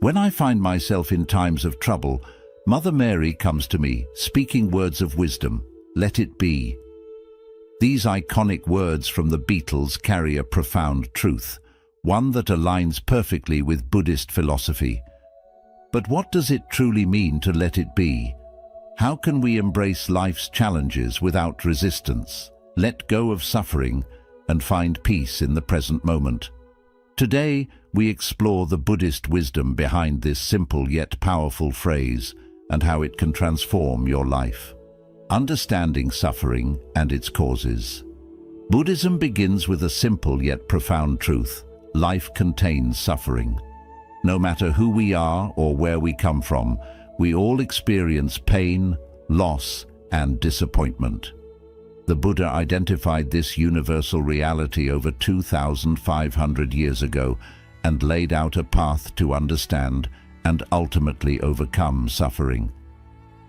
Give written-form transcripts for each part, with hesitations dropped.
When I find myself in times of trouble, Mother Mary comes to me, speaking words of wisdom. Let it be. These iconic words from the Beatles carry a profound truth, one that aligns perfectly with Buddhist philosophy. But what does it truly mean to let it be? How can we embrace life's challenges without resistance, let go of suffering, and find peace in the present moment? Today, we explore the Buddhist wisdom behind this simple yet powerful phrase and how it can transform your life. Understanding suffering and its causes. Buddhism begins with a simple yet profound truth. Life contains suffering. No matter who we are or where we come from, we all experience pain, loss, and disappointment. The Buddha identified this universal reality over 2,500 years ago and laid out a path to understand and ultimately overcome suffering.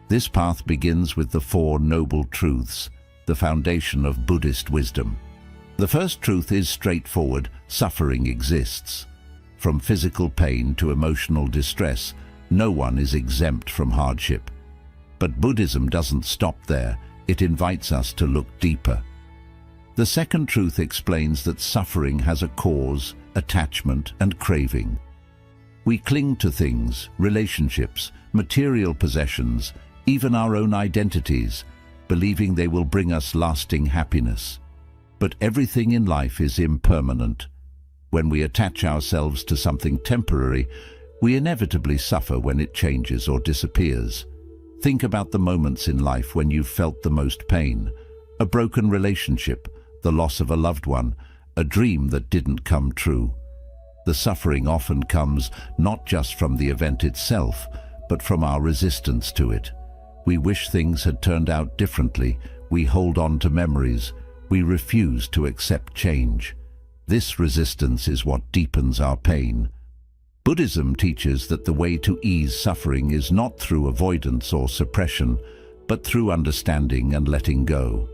This path begins with the Four Noble Truths, the foundation of Buddhist wisdom. The first truth is straightforward: suffering exists. From physical pain to emotional distress, no one is exempt from hardship. But Buddhism doesn't stop there. It invites us to look deeper. The second truth explains that suffering has a cause, attachment, and craving. We cling to things, relationships, material possessions, even our own identities, believing they will bring us lasting happiness. But everything in life is impermanent. When we attach ourselves to something temporary, we inevitably suffer when it changes or disappears. Think about the moments in life when you've felt the most pain: a broken relationship, the loss of a loved one, a dream that didn't come true. The suffering often comes not just from the event itself, but from our resistance to it. We wish things had turned out differently. We hold on to memories. We refuse to accept change. This resistance is what deepens our pain. Buddhism teaches that the way to ease suffering is not through avoidance or suppression, but through understanding and letting go.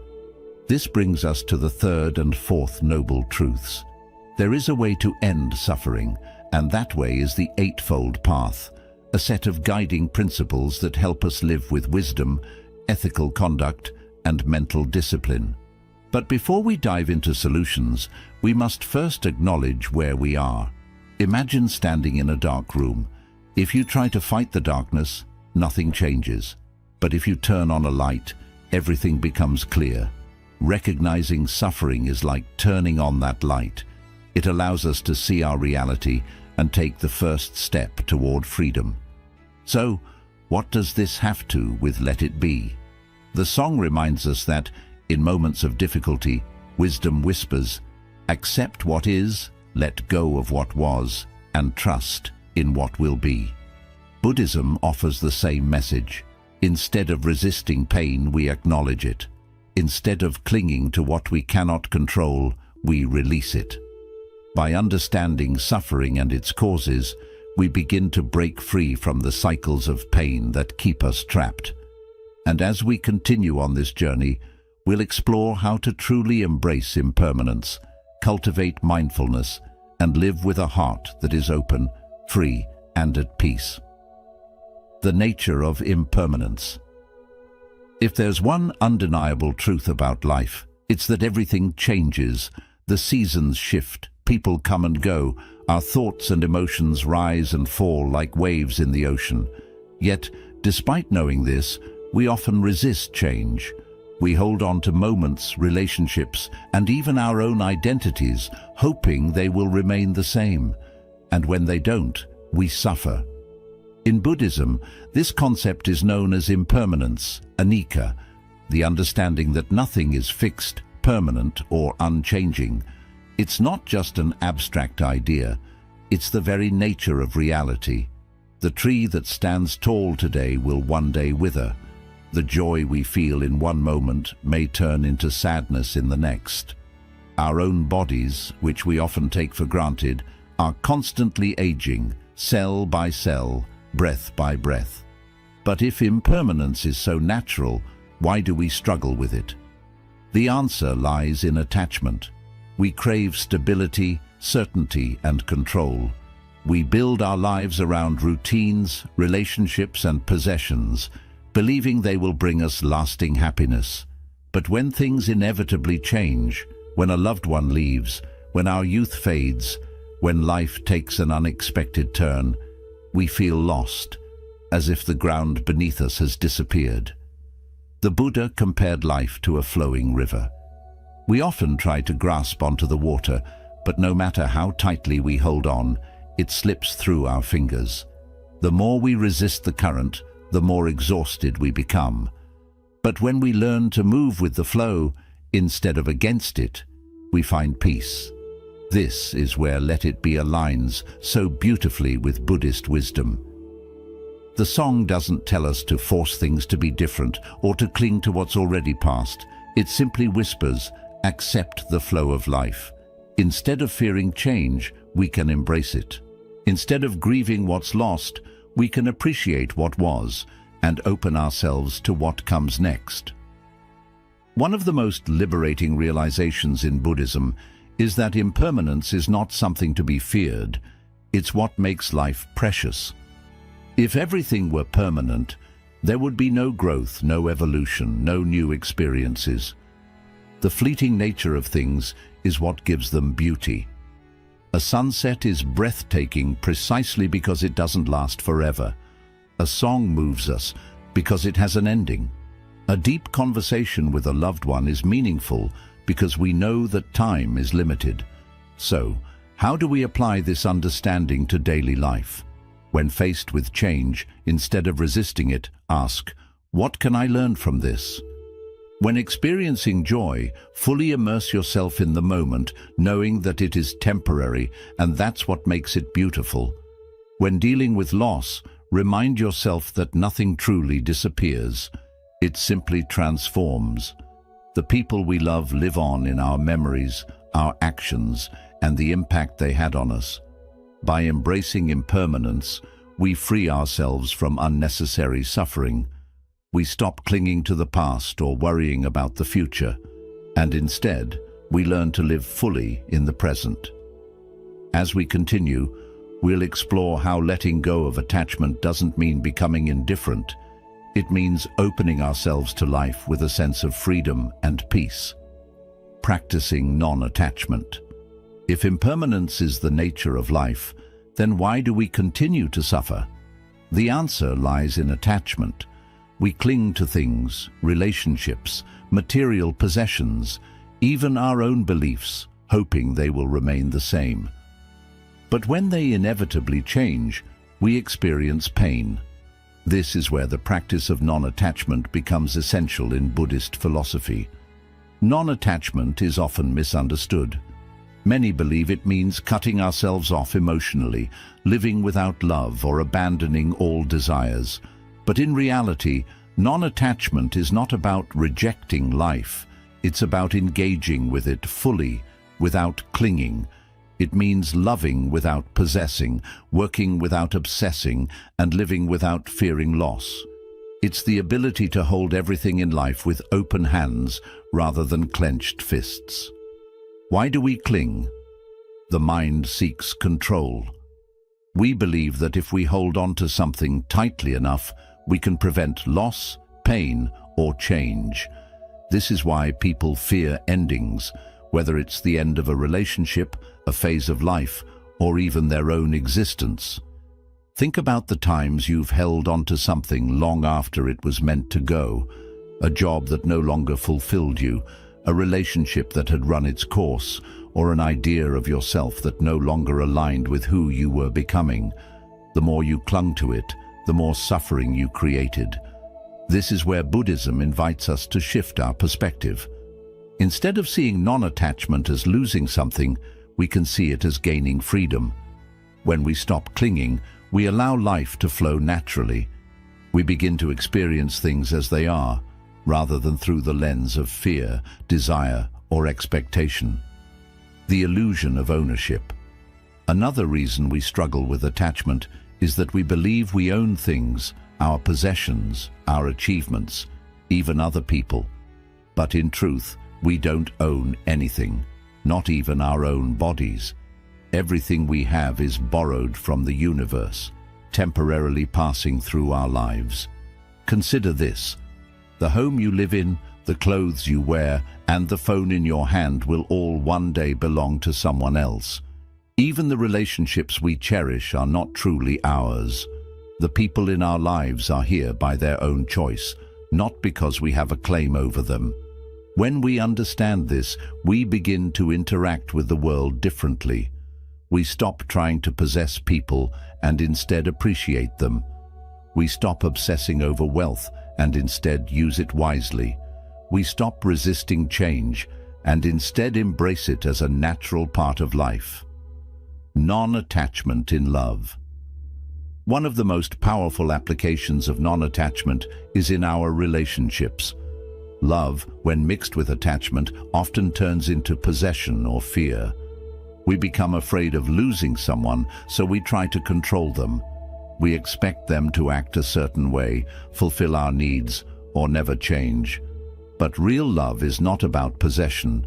This brings us to the third and fourth noble truths. There is a way to end suffering, and that way is the Eightfold Path, a set of guiding principles that help us live with wisdom, ethical conduct, and mental discipline. But before we dive into solutions, we must first acknowledge where we are. Imagine standing in a dark room. If you try to fight the darkness, nothing changes. But if you turn on a light, everything becomes clear. Recognizing suffering is like turning on that light. It allows us to see our reality and take the first step toward freedom. So, what does this have to do with Let It Be? The song reminds us that, in moments of difficulty, wisdom whispers, accept what is, let go of what was, and trust in what will be. Buddhism offers the same message. Instead of resisting pain, we acknowledge it. Instead of clinging to what we cannot control, we release it. By understanding suffering and its causes, we begin to break free from the cycles of pain that keep us trapped. And as we continue on this journey, we'll explore how to truly embrace impermanence, cultivate mindfulness, and live with a heart that is open, free, and at peace. The nature of impermanence. If there's one undeniable truth about life, it's that everything changes. The seasons shift, people come and go, our thoughts and emotions rise and fall like waves in the ocean. Yet, despite knowing this, we often resist change. We hold on to moments, relationships, and even our own identities, hoping they will remain the same. And when they don't, we suffer. In Buddhism, this concept is known as impermanence, anicca, the understanding that nothing is fixed, permanent, or unchanging. It's not just an abstract idea, it's the very nature of reality. The tree that stands tall today will one day wither. The joy we feel in one moment may turn into sadness in the next. Our own bodies, which we often take for granted, are constantly aging, cell by cell, breath by breath. But if impermanence is so natural, why do we struggle with it? The answer lies in attachment. We crave stability, certainty, and control. We build our lives around routines, relationships, and possessions, believing they will bring us lasting happiness. But when things inevitably change, when a loved one leaves, when our youth fades, when life takes an unexpected turn, we feel lost, as if the ground beneath us has disappeared. The Buddha compared life to a flowing river. We often try to grasp onto the water, but no matter how tightly we hold on, it slips through our fingers. The more we resist the current, the more exhausted we become. But when we learn to move with the flow, instead of against it, we find peace. This is where Let It Be aligns so beautifully with Buddhist wisdom. The song doesn't tell us to force things to be different or to cling to what's already past. It simply whispers, accept the flow of life. Instead of fearing change, we can embrace it. Instead of grieving what's lost, we can appreciate what was and open ourselves to what comes next. One of the most liberating realizations in Buddhism is that impermanence is not something to be feared. It's what makes life precious. If everything were permanent, there would be no growth, no evolution, no new experiences. The fleeting nature of things is what gives them beauty. A sunset is breathtaking precisely because it doesn't last forever. A song moves us because it has an ending. A deep conversation with a loved one is meaningful because we know that time is limited. So, how do we apply this understanding to daily life? When faced with change, instead of resisting it, ask, what can I learn from this? When experiencing joy, fully immerse yourself in the moment, knowing that it is temporary, and that's what makes it beautiful. When dealing with loss, remind yourself that nothing truly disappears. It simply transforms. The people we love live on in our memories, our actions, and the impact they had on us. By embracing impermanence, we free ourselves from unnecessary suffering. We stop clinging to the past or worrying about the future, and instead, we learn to live fully in the present. As we continue, we'll explore how letting go of attachment doesn't mean becoming indifferent. It means opening ourselves to life with a sense of freedom and peace. Practicing non-attachment. If impermanence is the nature of life, then why do we continue to suffer? The answer lies in attachment. We cling to things, relationships, material possessions, even our own beliefs, hoping they will remain the same. But when they inevitably change, we experience pain. This is where the practice of non-attachment becomes essential in Buddhist philosophy. Non-attachment is often misunderstood. Many believe it means cutting ourselves off emotionally, living without love, or abandoning all desires. But in reality, non-attachment is not about rejecting life. It's about engaging with it fully, without clinging. It means loving without possessing, working without obsessing, and living without fearing loss. It's the ability to hold everything in life with open hands rather than clenched fists. Why do we cling? The mind seeks control. We believe that if we hold on to something tightly enough, we can prevent loss, pain, or change. This is why people fear endings, whether it's the end of a relationship, a phase of life, or even their own existence. Think about the times you've held onto something long after it was meant to go. A job that no longer fulfilled you, a relationship that had run its course, or an idea of yourself that no longer aligned with who you were becoming. The more you clung to it, the more suffering you created. This is where Buddhism invites us to shift our perspective. Instead of seeing non-attachment as losing something, we can see it as gaining freedom. When we stop clinging, we allow life to flow naturally. We begin to experience things as they are, rather than through the lens of fear, desire, or expectation. The illusion of ownership. Another reason we struggle with attachment is that we believe we own things, our possessions, our achievements, even other people. But in truth, we don't own anything, not even our own bodies. everything we have is borrowed from the universe, temporarily passing through our lives. Consider this: the home you live in, the clothes you wear, and the phone in your hand will all one day belong to someone else. Even the relationships we cherish are not truly ours. The people in our lives are here by their own choice, not because we have a claim over them. When we understand this, we begin to interact with the world differently. We stop trying to possess people and instead appreciate them. We stop obsessing over wealth and instead use it wisely. We stop resisting change and instead embrace it as a natural part of life. Non-attachment in love. One of the most powerful applications of non-attachment is in our relationships. Love, when mixed with attachment, often turns into possession or fear. We become afraid of losing someone, so we try to control them. We expect them to act a certain way, fulfill our needs, or never change. But real love is not about possession.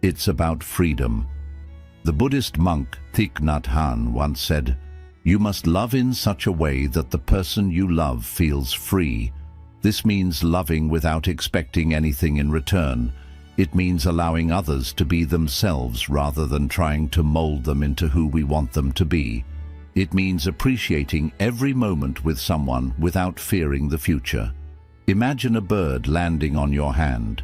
It's about freedom. The Buddhist monk Thich Nhat Hanh once said, "You must love in such a way that the person you love feels free." This means loving without expecting anything in return. It means allowing others to be themselves rather than trying to mold them into who we want them to be. It means appreciating every moment with someone without fearing the future. Imagine a bird landing on your hand.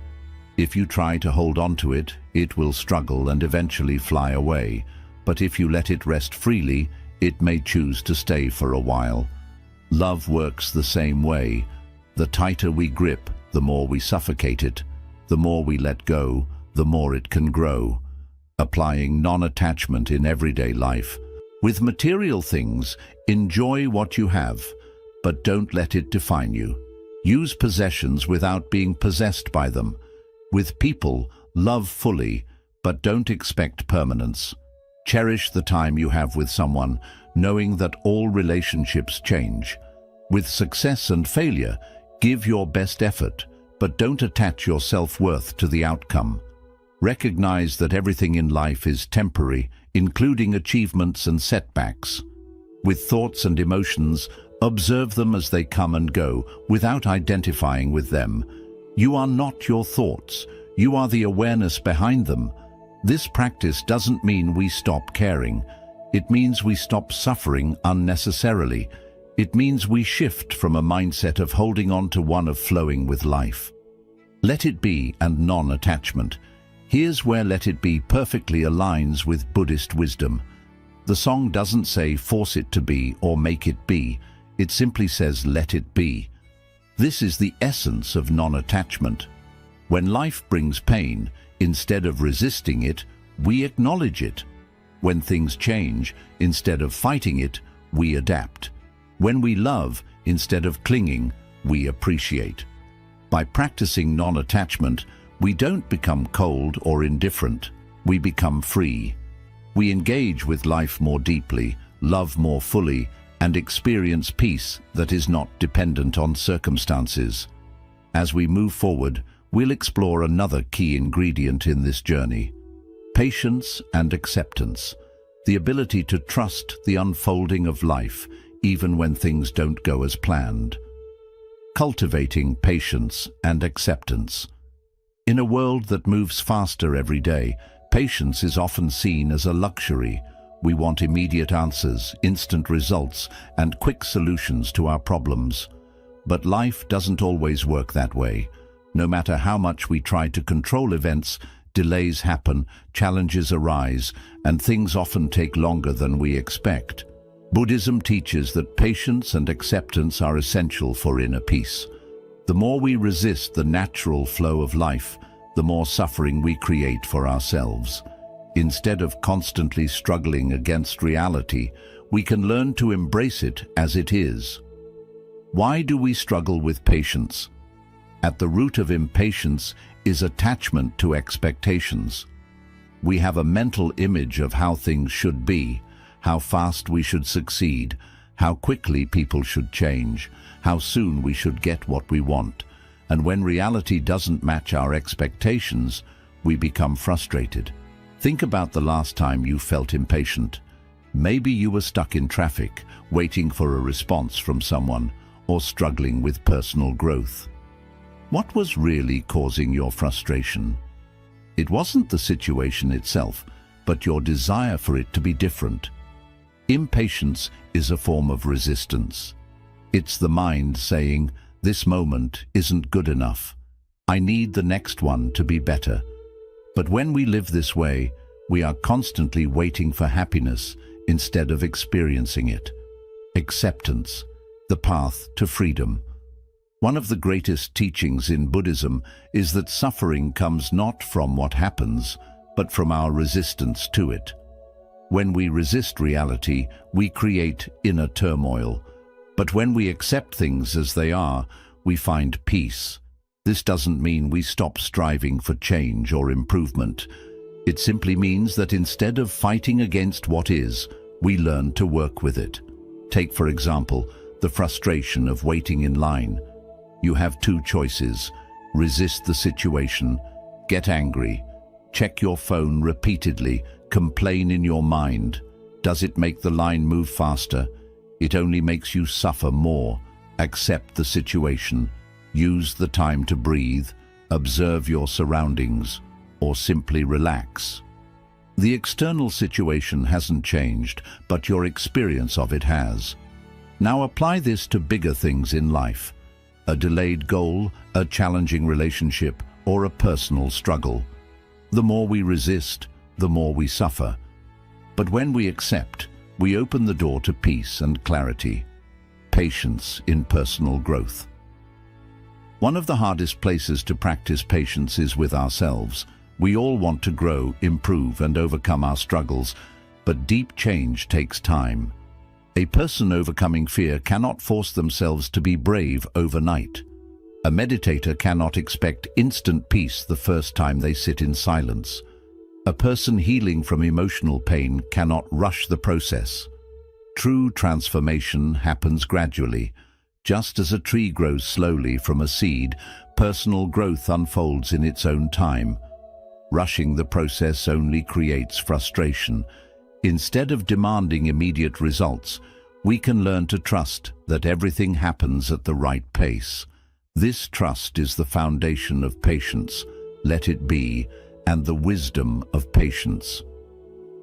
If you try to hold on to it, it will struggle and eventually fly away. But if you let it rest freely, it may choose to stay for a while. Love works the same way. The tighter we grip, the more we suffocate it. The more we let go, the more it can grow. Applying non-attachment in everyday life. With material things, enjoy what you have, but don't let it define you. Use possessions without being possessed by them. With people, love fully, but don't expect permanence. Cherish the time you have with someone, knowing that all relationships change. With success and failure, give your best effort, but don't attach your self-worth to the outcome. Recognize that everything in life is temporary, including achievements and setbacks. With thoughts and emotions, observe them as they come and go, without identifying with them. You are not your thoughts. You are the awareness behind them. This practice doesn't mean we stop caring. It means we stop suffering unnecessarily. It means we shift from a mindset of holding on to one of flowing with life. Let it be and non-attachment. Here's where let it be perfectly aligns with Buddhist wisdom. The song doesn't say force it to be or make it be. It simply says let it be. This is the essence of non-attachment. When life brings pain, instead of resisting it, we acknowledge it. When things change, instead of fighting it, we adapt. When we love, instead of clinging, we appreciate. By practicing non-attachment, we don't become cold or indifferent. We become free. We engage with life more deeply, love more fully, and experience peace that is not dependent on circumstances. As we move forward, we'll explore another key ingredient in this journey: patience and acceptance, the ability to trust the unfolding of life, even when things don't go as planned. Cultivating patience and acceptance. In a world that moves faster every day, patience is often seen as a luxury. We want immediate answers, instant results, and quick solutions to our problems. But life doesn't always work that way. No matter how much we try to control events, delays happen, challenges arise, and things often take longer than we expect. Buddhism teaches that patience and acceptance are essential for inner peace. The more we resist the natural flow of life, the more suffering we create for ourselves. Instead of constantly struggling against reality, we can learn to embrace it as it is. Why do we struggle with patience? At the root of impatience is attachment to expectations. We have a mental image of how things should be, how fast we should succeed, how quickly people should change, how soon we should get what we want. And when reality doesn't match our expectations, we become frustrated. Think about the last time you felt impatient. Maybe you were stuck in traffic, waiting for a response from someone, or struggling with personal growth. What was really causing your frustration? It wasn't the situation itself, but your desire for it to be different. Impatience is a form of resistance. It's the mind saying, "This moment isn't good enough. I need the next one to be better." But when we live this way, we are constantly waiting for happiness instead of experiencing it. Acceptance, the path to freedom. One of the greatest teachings in Buddhism is that suffering comes not from what happens, but from our resistance to it. When we resist reality, we create inner turmoil. But when we accept things as they are, we find peace. This doesn't mean we stop striving for change or improvement. It simply means that instead of fighting against what is, we learn to work with it. Take, for example, the frustration of waiting in line. You have two choices: resist the situation, get angry, check your phone repeatedly, complain in your mind. Does it make the line move faster? It only makes you suffer more. Accept the situation. Use the time to breathe, observe your surroundings, or simply relax. The external situation hasn't changed, but your experience of it has. Now apply this to bigger things in life. A delayed goal, a challenging relationship, or a personal struggle. The more we resist, the more we suffer. But when we accept, we open the door to peace and clarity. Patience in personal growth. One of the hardest places to practice patience is with ourselves. We all want to grow, improve, and overcome our struggles, but deep change takes time. A person overcoming fear cannot force themselves to be brave overnight. A meditator cannot expect instant peace the first time they sit in silence. A person healing from emotional pain cannot rush the process. True transformation happens gradually. Just as a tree grows slowly from a seed, personal growth unfolds in its own time. Rushing the process only creates frustration. Instead of demanding immediate results, we can learn to trust that everything happens at the right pace. This trust is the foundation of patience, let it be, and the wisdom of patience.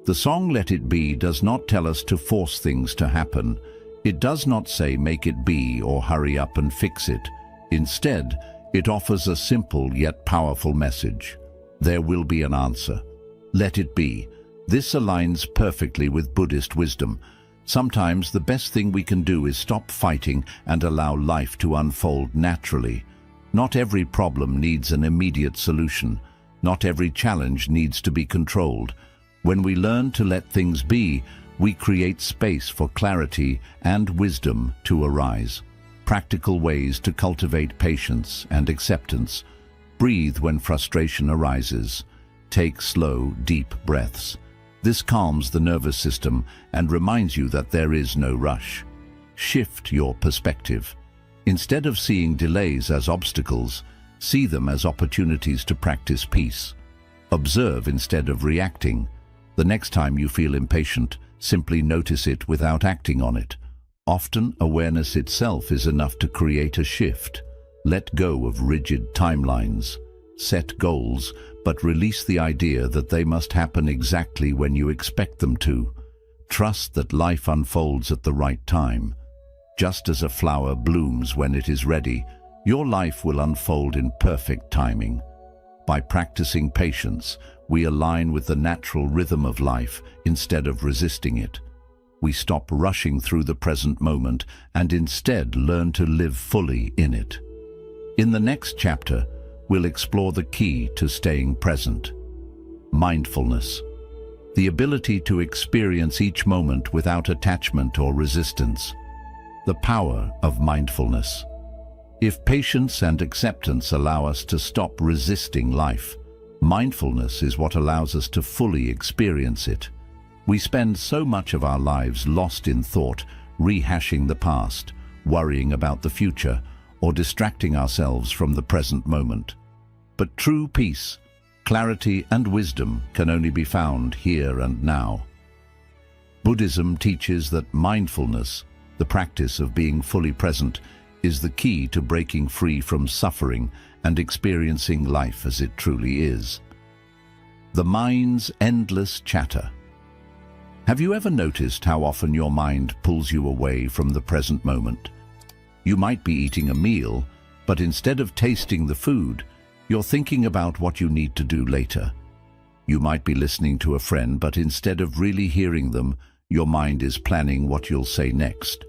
The song Let It Be does not tell us to force things to happen. It does not say make it be or hurry up and fix it. Instead, it offers a simple yet powerful message. There will be an answer. Let it be. This aligns perfectly with Buddhist wisdom. Sometimes the best thing we can do is stop fighting and allow life to unfold naturally. Not every problem needs an immediate solution. Not every challenge needs to be controlled. When we learn to let things be, we create space for clarity and wisdom to arise. Practical ways to cultivate patience and acceptance. Breathe when frustration arises. Take slow, deep breaths. This calms the nervous system and reminds you that there is no rush. Shift your perspective. Instead of seeing delays as obstacles, see them as opportunities to practice peace. Observe instead of reacting. The next time you feel impatient, simply notice it without acting on it. Often, awareness itself is enough to create a shift. Let go of rigid timelines. Set goals, but release the idea that they must happen exactly when you expect them to. Trust that life unfolds at the right time. Just as a flower blooms when it is ready, your life will unfold in perfect timing. By practicing patience, we align with the natural rhythm of life instead of resisting it. We stop rushing through the present moment and instead learn to live fully in it. In the next chapter, we'll explore the key to staying present. Mindfulness. The ability to experience each moment without attachment or resistance. The power of mindfulness. If patience and acceptance allow us to stop resisting life, mindfulness is what allows us to fully experience it. We spend so much of our lives lost in thought, rehashing the past, worrying about the future, or distracting ourselves from the present moment. But true peace, Clarity and wisdom can only be found here and now. Buddhism teaches that mindfulness, the practice of being fully present, is the key to breaking free from suffering and experiencing life as it truly is. The mind's endless chatter. Have you ever noticed how often your mind pulls you away from the present moment? You might be eating a meal, but instead of tasting the food, you're thinking about what you need to do later. You might be listening to a friend, but instead of really hearing them, your mind is planning what you'll say next.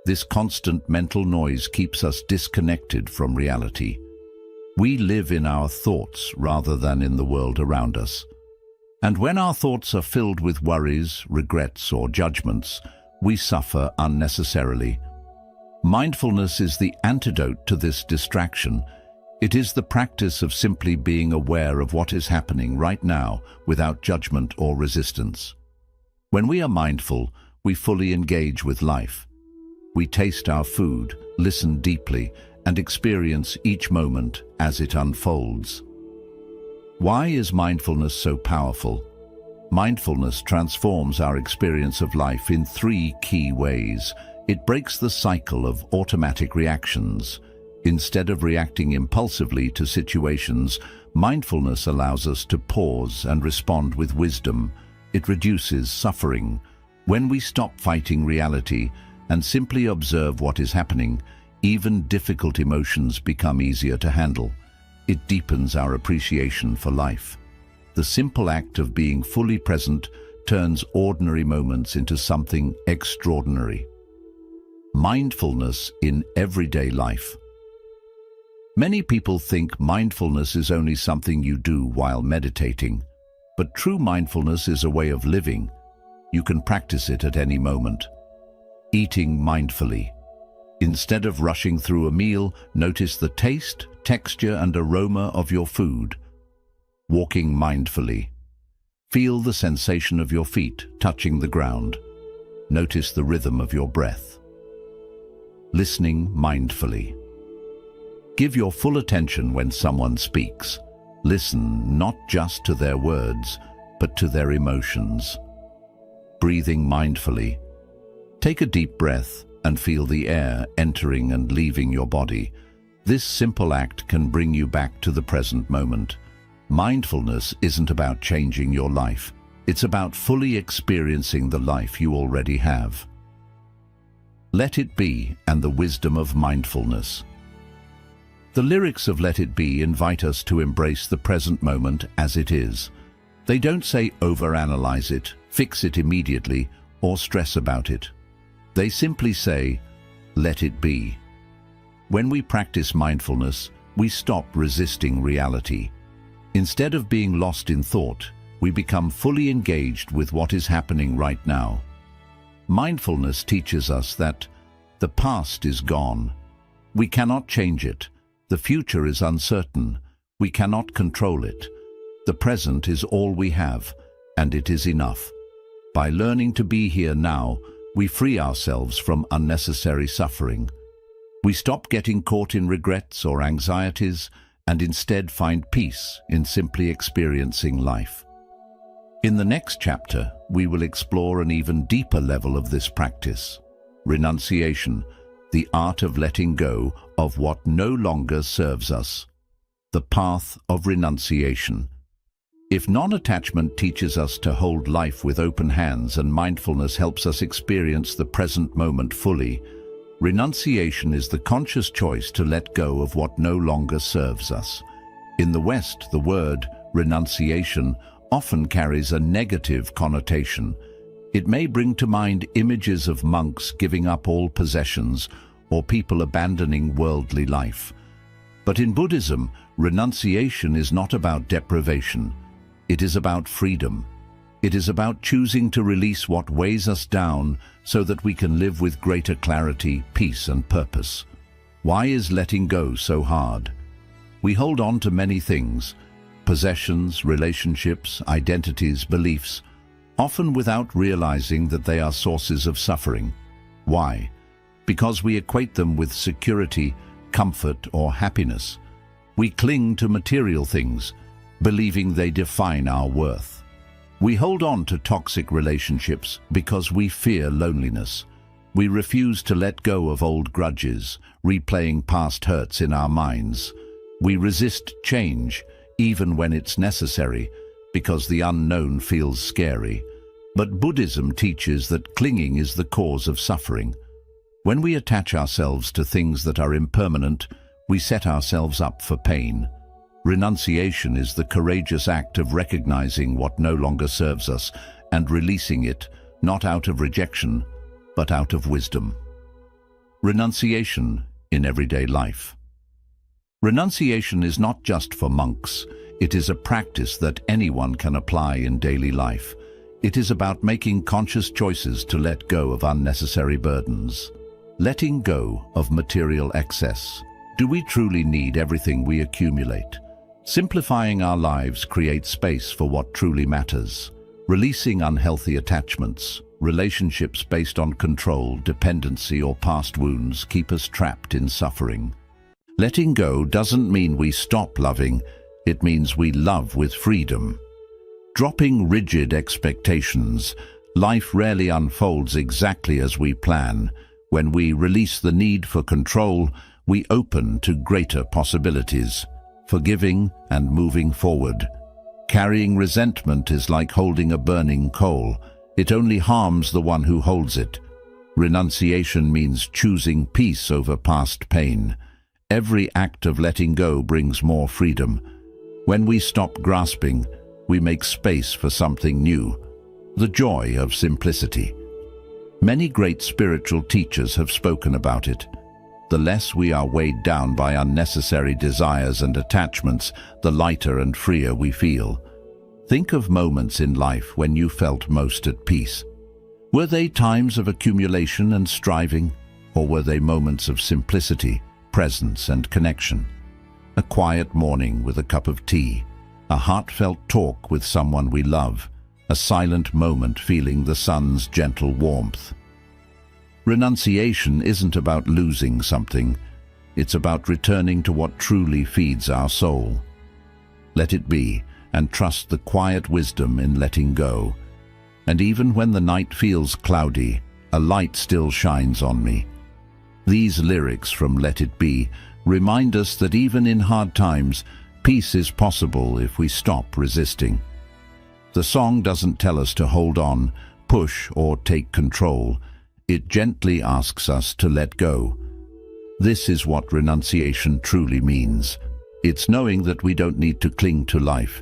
This constant mental noise keeps us disconnected from reality. We live in our thoughts rather than in the world around us. And when our thoughts are filled with worries, regrets, or judgments, we suffer unnecessarily. Mindfulness is the antidote to this distraction. It is the practice of simply being aware of what is happening right now without judgment or resistance. When we are mindful, we fully engage with life. We taste our food, listen deeply, and experience each moment as it unfolds. Why is mindfulness so powerful? Mindfulness transforms our experience of life in three key ways. It breaks the cycle of automatic reactions. Instead of reacting impulsively to situations, mindfulness allows us to pause and respond with wisdom. It reduces suffering. When we stop fighting reality and simply observe what is happening, even difficult emotions become easier to handle. It deepens our appreciation for life. The simple act of being fully present turns ordinary moments into something extraordinary. Mindfulness in everyday life. Many people think mindfulness is only something you do while meditating, but true mindfulness is a way of living. You can practice it at any moment. Eating mindfully. Instead of rushing through a meal, notice the taste, texture, and aroma of your food. Walking mindfully. Feel the sensation of your feet touching the ground. Notice the rhythm of your breath. Listening mindfully. Give your full attention when someone speaks. Listen not just to their words, but to their emotions. Breathing mindfully. Take a deep breath and feel the air entering and leaving your body. This simple act can bring you back to the present moment. Mindfulness isn't about changing your life. It's about fully experiencing the life you already have. Let It Be and the Wisdom of Mindfulness. The lyrics of Let It Be invite us to embrace the present moment as it is. They don't say overanalyze it, fix it immediately, or stress about it. They simply say, let it be. When we practice mindfulness, we stop resisting reality. Instead of being lost in thought, we become fully engaged with what is happening right now. Mindfulness teaches us that the past is gone. We cannot change it. The future is uncertain. We cannot control it. The present is all we have, and it is enough. By learning to be here now, we free ourselves from unnecessary suffering. We stop getting caught in regrets or anxieties and instead find peace in simply experiencing life. In the next chapter, we will explore an even deeper level of this practice. Renunciation, the art of letting go of what no longer serves us. The path of renunciation. If non-attachment teaches us to hold life with open hands and mindfulness helps us experience the present moment fully, renunciation is the conscious choice to let go of what no longer serves us. In the West, the word renunciation often carries a negative connotation. It may bring to mind images of monks giving up all possessions or people abandoning worldly life. But in Buddhism, renunciation is not about deprivation. It is about freedom. It is about choosing to release what weighs us down so that we can live with greater clarity, peace, and purpose. Why is letting go so hard? We hold on to many things, possessions, relationships, identities, beliefs, often without realizing that they are sources of suffering. Why? Because we equate them with security, comfort, or happiness. We cling to material things, believing they define our worth. We hold on to toxic relationships because we fear loneliness. We refuse to let go of old grudges, replaying past hurts in our minds. We resist change, even when it's necessary, because the unknown feels scary. But Buddhism teaches that clinging is the cause of suffering. When we attach ourselves to things that are impermanent, we set ourselves up for pain. Renunciation is the courageous act of recognizing what no longer serves us and releasing it, not out of rejection, but out of wisdom. Renunciation in everyday life. Renunciation is not just for monks. It is a practice that anyone can apply in daily life. It is about making conscious choices to let go of unnecessary burdens. Letting go of material excess. Do we truly need everything we accumulate? Simplifying our lives creates space for what truly matters. Releasing unhealthy attachments. Relationships based on control, dependency, or past wounds keep us trapped in suffering. Letting go doesn't mean we stop loving. It means we love with freedom. Dropping rigid expectations. Life rarely unfolds exactly as we plan. When we release the need for control, we open to greater possibilities. Forgiving and moving forward. Carrying resentment is like holding a burning coal. It only harms the one who holds it. Renunciation means choosing peace over past pain. Every act of letting go brings more freedom. When we stop grasping, we make space for something new. The joy of simplicity. Many great spiritual teachers have spoken about it. The less we are weighed down by unnecessary desires and attachments, the lighter and freer we feel. Think of moments in life when you felt most at peace. Were they times of accumulation and striving, or were they moments of simplicity, presence, and connection? A quiet morning with a cup of tea, a heartfelt talk with someone we love, a silent moment feeling the sun's gentle warmth. Renunciation isn't about losing something. It's about returning to what truly feeds our soul. Let it be, and trust the quiet wisdom in letting go. And even when the night feels cloudy, a light still shines on me. These lyrics from Let It Be remind us that even in hard times, peace is possible if we stop resisting. The song doesn't tell us to hold on, push, or take control. It gently asks us to let go. This is what renunciation truly means. It's knowing that we don't need to cling to life.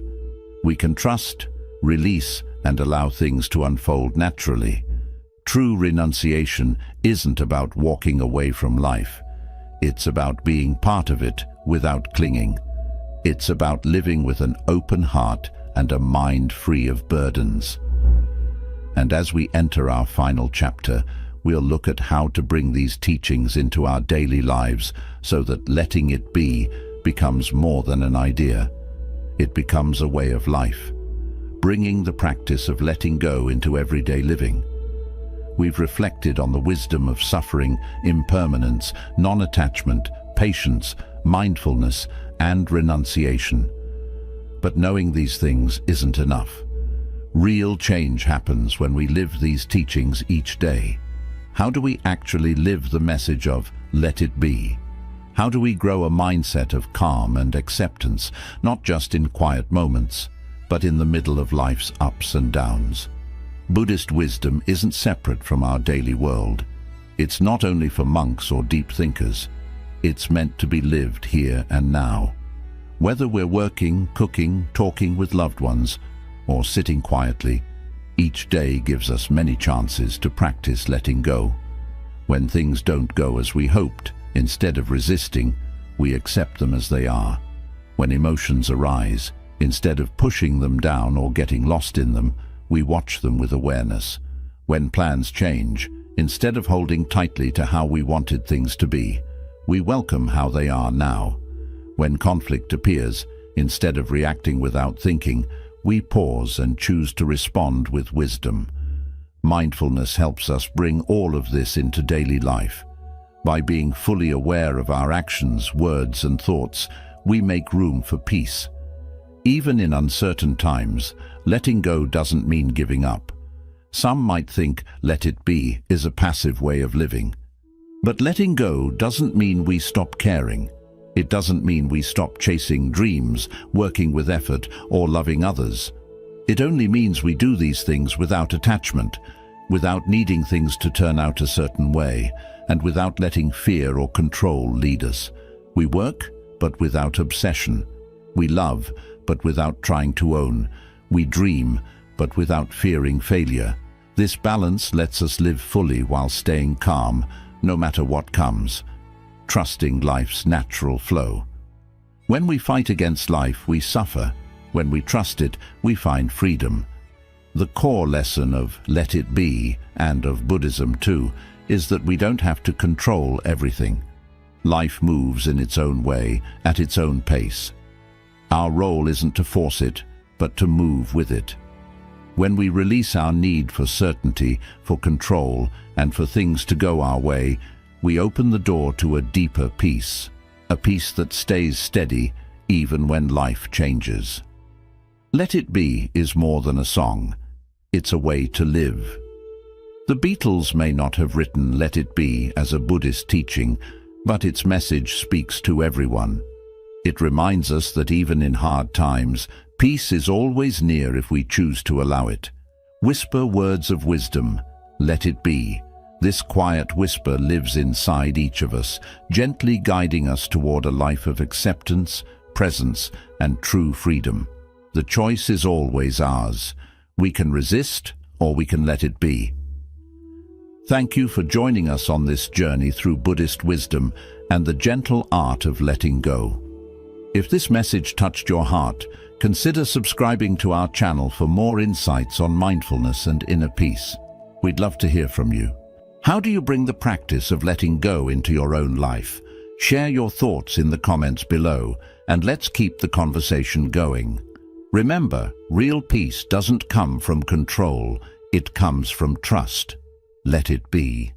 We can trust, release, and allow things to unfold naturally. True renunciation isn't about walking away from life. It's about being part of it without clinging. It's about living with an open heart and a mind free of burdens. And as we enter our final chapter, we'll look at how to bring these teachings into our daily lives so that letting it be becomes more than an idea. It becomes a way of life, bringing the practice of letting go into everyday living. We've reflected on the wisdom of suffering, impermanence, non-attachment, patience, mindfulness, and renunciation. But knowing these things isn't enough. Real change happens when we live these teachings each day. How do we actually live the message of let it be? How do we grow a mindset of calm and acceptance, not just in quiet moments, but in the middle of life's ups and downs? Buddhist wisdom isn't separate from our daily world. It's not only for monks or deep thinkers. It's meant to be lived here and now. Whether we're working, cooking, talking with loved ones, or sitting quietly, each day gives us many chances to practice letting go. When things don't go as we hoped, instead of resisting, we accept them as they are. When emotions arise, instead of pushing them down or getting lost in them, we watch them with awareness. When plans change, instead of holding tightly to how we wanted things to be, we welcome how they are now. When conflict appears, instead of reacting without thinking, we pause and choose to respond with wisdom. Mindfulness helps us bring all of this into daily life. By being fully aware of our actions, words, and thoughts, we make room for peace. Even in uncertain times, letting go doesn't mean giving up. Some might think let it be is a passive way of living. But letting go doesn't mean we stop caring. It doesn't mean we stop chasing dreams, working with effort, or loving others. It only means we do these things without attachment, without needing things to turn out a certain way, and without letting fear or control lead us. We work, but without obsession. We love, but without trying to own. We dream, but without fearing failure. This balance lets us live fully while staying calm, no matter what comes, trusting life's natural flow. When we fight against life, we suffer. When we trust it, we find freedom. The core lesson of Let It Be, and of Buddhism too, is that we don't have to control everything. Life moves in its own way, at its own pace. Our role isn't to force it, but to move with it. When we release our need for certainty, for control, and for things to go our way, we open the door to a deeper peace, a peace that stays steady even when life changes. Let It Be is more than a song. It's a way to live. The Beatles may not have written Let It Be as a Buddhist teaching, but its message speaks to everyone. It reminds us that even in hard times, peace is always near if we choose to allow it. Whisper words of wisdom, let it be. This quiet whisper lives inside each of us, gently guiding us toward a life of acceptance, presence, and true freedom. The choice is always ours. We can resist, or we can let it be. Thank you for joining us on this journey through Buddhist wisdom and the gentle art of letting go. If this message touched your heart, consider subscribing to our channel for more insights on mindfulness and inner peace. We'd love to hear from you. How do you bring the practice of letting go into your own life? Share your thoughts in the comments below, and let's keep the conversation going. Remember, real peace doesn't come from control, it comes from trust. Let it be.